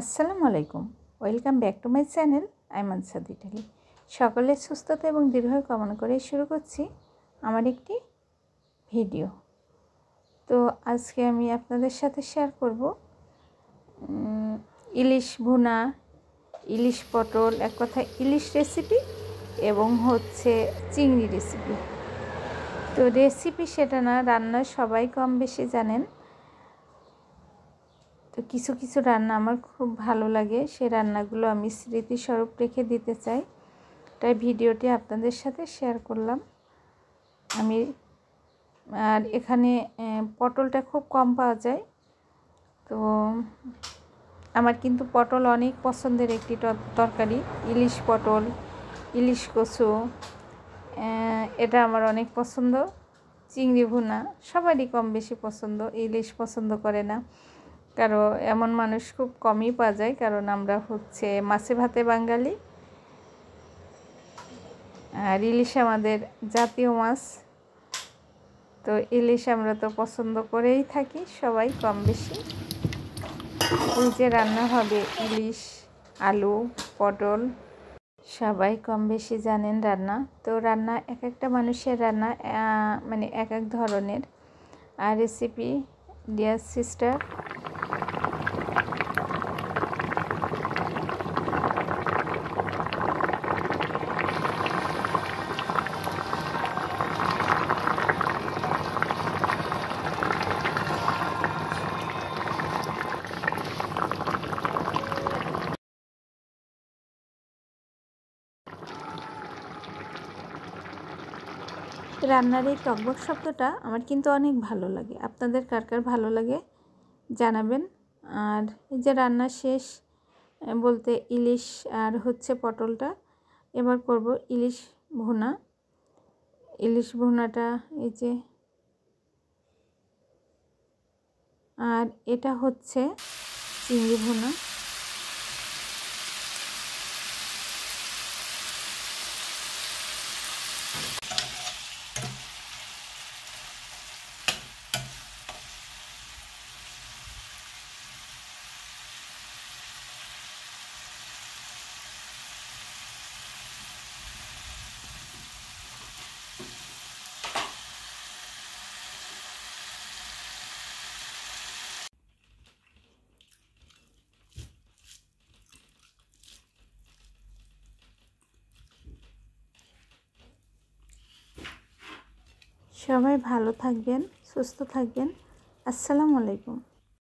আসসালামু আলাইকুম, welcome back to my channel Aiman Sadit Ali. সকলের সুস্থতা এবং দীর্ঘায়ু কামনা করে শুরু করছি আমার একটি ভিডিও। তো আজকে আমি আপনাদের সাথে শেয়ার করব ইলিশ ভুনা, ইলিশ পটল, এক কথা ইলিশ রেসিপি এবং হচ্ছে চিংড়ি রেসিপি। তো রেসিপি সেটা না, রান্না সবাই কম বেশি জানেন। তো কিছু কিছু রান্না আমার খুব ভালো লাগে, সেই রান্নাগুলো আমি স্মৃতিস্বরূপ রেখে দিতে চাই, তাই ভিডিওটি আপনাদের সাথে শেয়ার করলাম আমি। আর এখানে পটলটা খুব কম পাওয়া যায়, তো আমার কিন্তু পটল অনেক পছন্দের একটি তরকারি। ইলিশ পটল, ইলিশ কচু, এটা আমার অনেক পছন্দ। চিংড়ি ভুনা সবারই কম বেশি পছন্দ, ইলিশ পছন্দ করে না কারণ এমন মানুষ খুব কমই পাওয়া যায়, কারণ আমরা হচ্ছে মাছে ভাতে বাঙালি। আর ইলিশ আমাদের জাতীয় মাছ, তো ইলিশ আমরা তো পছন্দ করেই থাকি সবাই কম বেশি। এই যে রান্না হবে ইলিশ, আলু, পটল, সবাই কম বেশি জানেন রান্না। তো রান্না এক একটা মানুষের রান্না মানে এক এক ধরনের। আর রেসিপি ডিয়ার সিস্টার, রান্নার এই টকবক শব্দটা আমার কিন্তু অনেক ভালো লাগে। আপনাদের কার কার ভালো লাগে জানাবেন। আর এই যে রান্না শেষ বলতে ইলিশ আর হচ্ছে পটলটা, এবার করব ইলিশ ভুনা। ইলিশ ভুনাটা এই যে, আর এটা হচ্ছে চিংড়ি ভুনা। সবাই ভালো থাকবেন, সুস্থ থাকবেন। আসসালামু আলাইকুম।